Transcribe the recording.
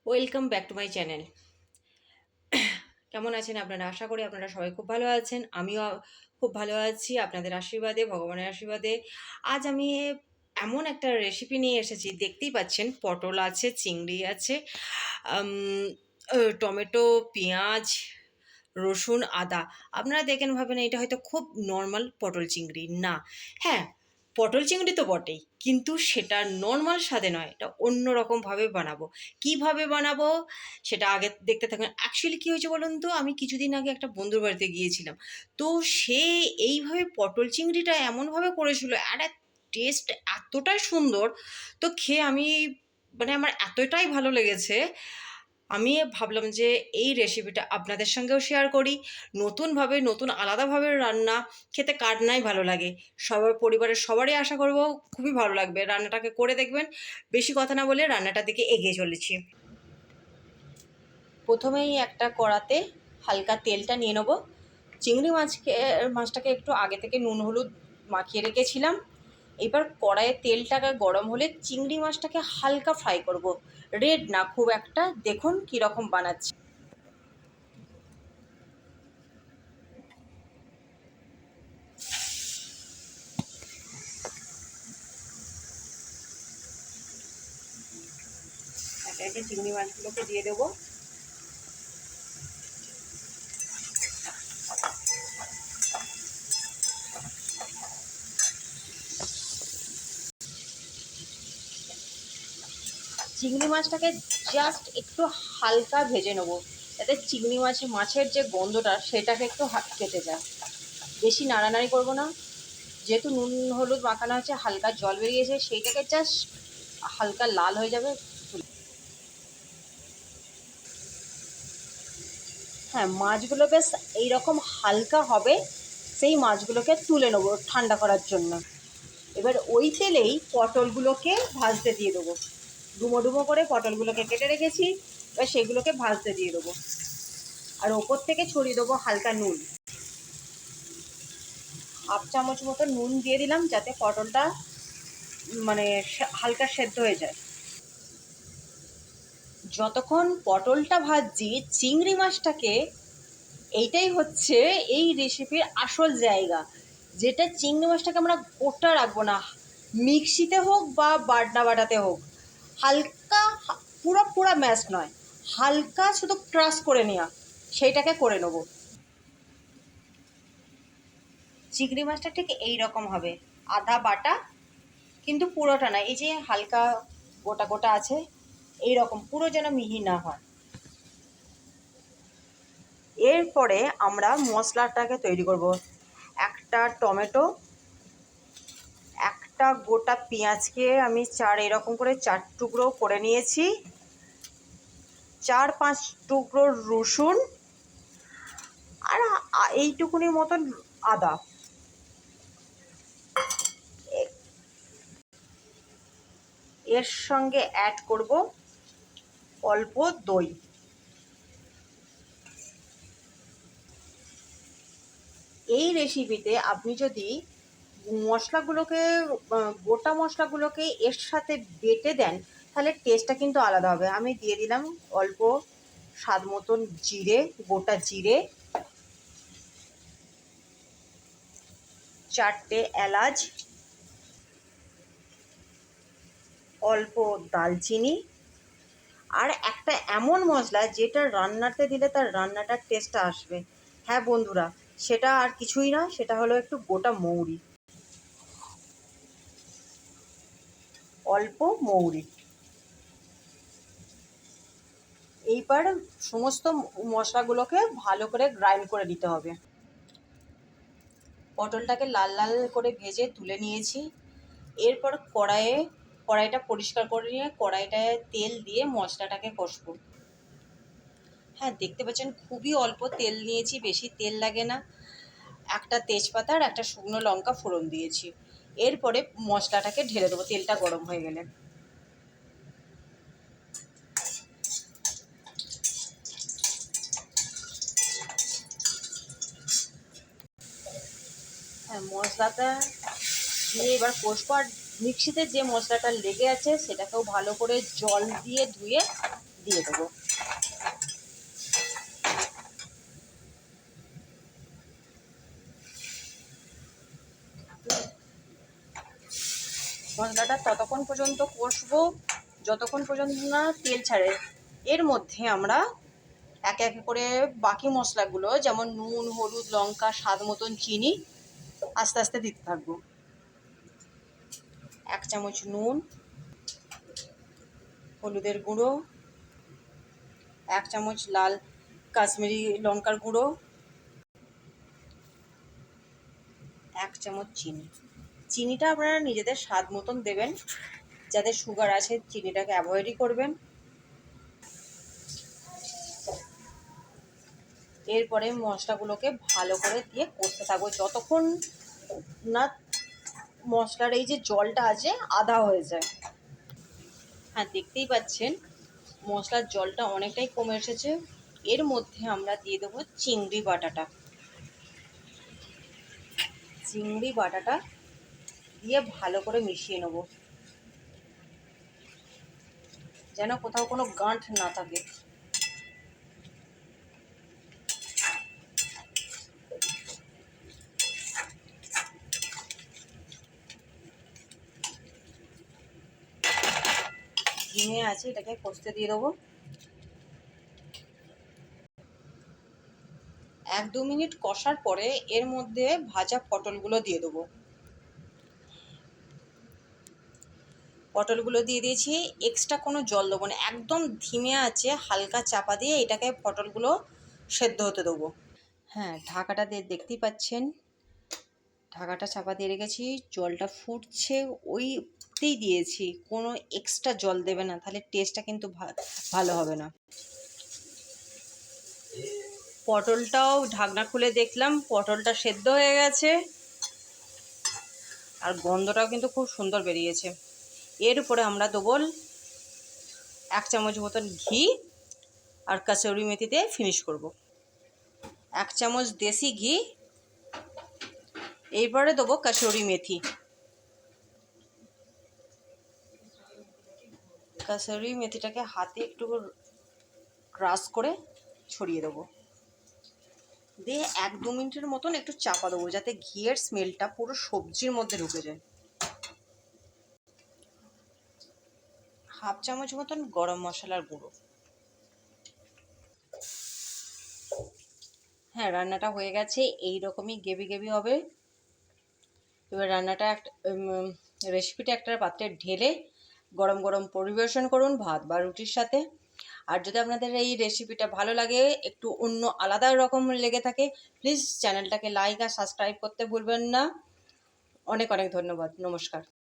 Welcome back to my channel. কেমন আছেন আপনারা? আশা করি আপনারা সবাই খুব ভালো আছেন। আমিও খুব ভালো আছি আপনাদের আশীর্বাদে, ভগবানের আশীর্বাদে। আজ আমি এমন একটা রেসিপি নিয়ে এসেছি, দেখতেই পাচ্ছেন পটল আছে, চিংড়ি আছে, আম টমেটো, পেঁয়াজ, রসুন, আদা। আপনারা দেখেন ভাবেন এটা হয়তো খুব নরমাল পটল চিংড়ি। না, হ্যাঁ, পটল চিংড়ি তো বটেই, কিন্তু সেটা নরমাল স্বাদে নয়, এটা অন্য রকমভাবে বানাবো। কিভাবে বানাবো সেটা আগে দেখতে থাকুন। অ্যাকচুয়ালি কী হয়েছে বলুন তো, আমি কিছুদিন আগে একটা বন্ধুর বাড়িতে গিয়েছিলাম। তো সে এইভাবে পটল চিংড়িটা এমনভাবে করেছিল, একটা টেস্ট এতটাই সুন্দর, তো খেয়ে আমি মানে আমার এতটাই ভালো লেগেছে, আমি ভাবলাম যে এই রেসিপিটা আপনাদের সঙ্গেও শেয়ার করি। নতুনভাবে, নতুন আলাদাভাবে রান্না খেতে কার নাই ভালো লাগে? সবার পরিবারের সবারই আশা করব খুবই ভালো লাগবে। রান্নাটাকে করে দেখবেন। বেশি কথা না বলে রান্নাটার দিকে এগিয়ে চলেছি। প্রথমেই একটা কড়াতে হালকা তেলটা নিয়ে নেব। চিংড়ি মাছটাকে একটু আগে থেকে নুন হলুদ মাখিয়ে রেখেছিলাম। এবার কড়াইয়ে তেলটা গরম হলে চিংড়ি মাছটাকে হালকা ফ্রাই করব, রেড না খুব একটা। দেখুন কীরকম বানাচ্ছি। একে একে চিংড়ি মাছগুলোকে দিয়ে দেবো। চিংড়ি মাছটাকে জাস্ট একটু হালকা ভেজে নেবো, যাতে চিংড়ি মাছের যে গন্ধটা সেটাকে একটু কেটে যায়। বেশি নাড়ানাড়ি করবো না, যেহেতু নুন হলুদ মাখানো আছে, হালকা জল বেরিয়েছে, সেইটাকে জাস্ট হালকা লাল হয়ে যাবে। হ্যাঁ, মাছগুলো বেশ এইরকম হালকা হবে, সেই মাছগুলোকে তুলে নেবো ঠান্ডা করার জন্য। এবার ওই তেলেই পটলগুলোকে ভাজতে দিয়ে দেবো। ডুমো ডুমো করে পটলগুলোকে কেটে রেখেছি, এবার সেগুলোকে ভাজতে দিয়ে দেবো। আর ওপর থেকে ছড়িয়ে দেবো হালকা নুন। হাফ চামচ মতো নুন দিয়ে দিলাম, যাতে পটলটা মানে হালকা সেদ্ধ হয়ে যায়। যতক্ষণ পটলটা ভাজছি, চিংড়ি মাছটাকে, এইটাই হচ্ছে এই রেসিপির আসল জায়গা, যেটা চিংড়ি মাছটাকে আমরা গোটা রাখবো না, মিক্সিতে হোক বা বাটনা বাটাতে হোক, হালকা, পুরো পুরো ম্যাশ নয়, হালকা শুধু ক্রাশ করে নেওয়া, সেইটাকে করে নেবো। চিংড়ি মাছটা ঠিক এই রকম হবে, আধা বাটা কিন্তু পুরোটা না, এই যে হালকা গোটা গোটা আছে, এই রকম, পুরো যেন মিহি না হয়। এরপরে আমরা মশলাটাকে তৈরি করব। একটা টমেটো, একটা গোটা পেঁয়াজকে আমি এরকম করে 4 টুকরো করে নিয়েছি, 4-5 টুকরো রসুন, আর এইটুকুনি মতন আদা। এর সঙ্গে অ্যাড করব অল্প দই। এই রেসিপিতে আপনি যদি মশলাগুলোকে, গোটা মশলাগুলোকে এর সাথে বেটে দেন, তাহলে টেস্টটা কিন্তু আলাদা হবে। আমি দিয়ে দিলাম অল্প স্বাদ মতন জিরে, গোটা জিরে, 4টে এলাচ, অল্প দালচিনি, আর একটা এমন মশলা যেটা রান্নাতে দিলে তার রান্নাটার টেস্টটা আসবে। হ্যাঁ বন্ধুরা, সেটা আর কিছুই না, সেটা হলো একটু গোটা মৌরি, অল্প মৌরি। এইবার সমস্ত মশলাগুলোকে ভালো করে গ্রাইন্ড করে দিতে হবে। পটলটাকে লাল লাল করে ভেজে তুলে নিয়েছি। এরপর কড়াইটা পরিষ্কার করে নিয়ে কড়াইটায় তেল দিয়ে মশলাটাকে কষবো। হ্যাঁ, দেখতে পাচ্ছেন খুবই অল্প তেল নিয়েছি, বেশি তেল লাগে না। একটা তেজপাতা আর একটা শুকনো লঙ্কা ফোড়ন দিয়েছি। এরপরে মশলাটাকে ঢেলে দেবো তেলটা গরম হয়ে গেলে। হ্যাঁ, মশলাটা দিয়ে এবার কষবো। আর মিক্সিতে যে মশলাটা লেগে আছে সেটাকেও ভালো করে জল দিয়ে ধুয়ে দিয়ে দেবো। মশলাটা ততক্ষণ পর্যন্ত কষবো যতক্ষণ পর্যন্ত না তেল ছাড়ে। এর মধ্যে আমরা একে একে করে বাকি মশলাগুলো যেমন নুন, হলুদ, লঙ্কা, স্বাদ মতন চিনি আস্তে আস্তে দিতে থাকবো। 1 চামচ নুন, হলুদের গুঁড়ো, 1 চামচ লাল কাশ্মীরি লঙ্কার গুঁড়ো, 1 চামচ চিনি। চিনিটা আপনারা নিজেদের স্বাদ মতন দেবেন, যাদের সুগার আছে চিনিটাকে অ্যাভয়েডই করবেন। এরপরে মশলাগুলোকে ভালো করে দিয়ে কষতে থাকবো যতক্ষণ না মশলার এই যে জলটা আছে আধা হয়ে যায়। হ্যাঁ, দেখতেই পাচ্ছেন মশলার জলটা অনেকটাই কমে এসেছে। এর মধ্যে আমরা দিয়ে দেবো চিংড়ি বাটাটা। চিংড়ি বাটাটা দিয়ে ভালো করে মিশিয়ে নেব, যেন কোথাও কোনো গাঁঠ না থাকে। ধিমে আছে এটাকে কষতে দিয়ে দেবো। 1-2 মিনিট কষার পরে এর মধ্যে ভাজা পটলগুলো দিয়ে দেবো। পটলগুলো দিয়ে দিয়েছি, এক্সট্রা কোনো জল দেবো না, একদম ধিমে আছে হালকা চাপা দিয়ে এটাকে পটলগুলো সেদ্ধ হতে দেবো। হ্যাঁ, ঢাকাটা দিয়ে দেখতেই পাচ্ছেন ঢাকাটা চাপা দিয়ে রেখেছি, জলটা ফুটছে, ওইতেই দিয়েছি, কোনো এক্সট্রা জল দেবে না, তাহলে টেস্টটা কিন্তু ভালো হবে না। পটলটাও ঢাকনা খুলে দেখলাম পটলটা সেদ্ধ হয়ে গেছে আর গন্ধটাও কিন্তু খুব সুন্দর বেরিয়েছে। এর উপরে আমরা দেবো 1 চামচ মতন ঘি আর কাসুরি মেথি দিয়ে ফিনিশ করব। 1 চামচ দেশি ঘি, এরপরে দেবো কাসুরি মেথি। কাসুরি মেথিটাকে হাতে একটু ক্রাশ করে ছড়িয়ে দেবো, দিয়ে 1-2 মিনিটের মতন একটু চাপা দেবো যাতে ঘিয়ের স্মেলটা পুরো সবজির মধ্যে ঢুকে যায়। 1/2 চামচ মতন গরম মশলার গুঁড়ো। হ্যাঁ, রান্নাটা হয়ে গেছে, এই রকমই গ্রেভি গ্রেভি হবে। এবার রান্নাটা রেসিপিটা একটা পাত্রে ঢেলে গরম গরম পরিবেশন করুন ভাত বা রুটির সাথে। আর যদি আপনাদের এই রেসিপিটা ভালো লাগে, একটু অন্য আলাদা রকম লেগে থাকে, প্লিজ চ্যানেলটাকে লাইক আর সাবস্ক্রাইব করতে ভুলবেন না। অনেক অনেক ধন্যবাদ, নমস্কার।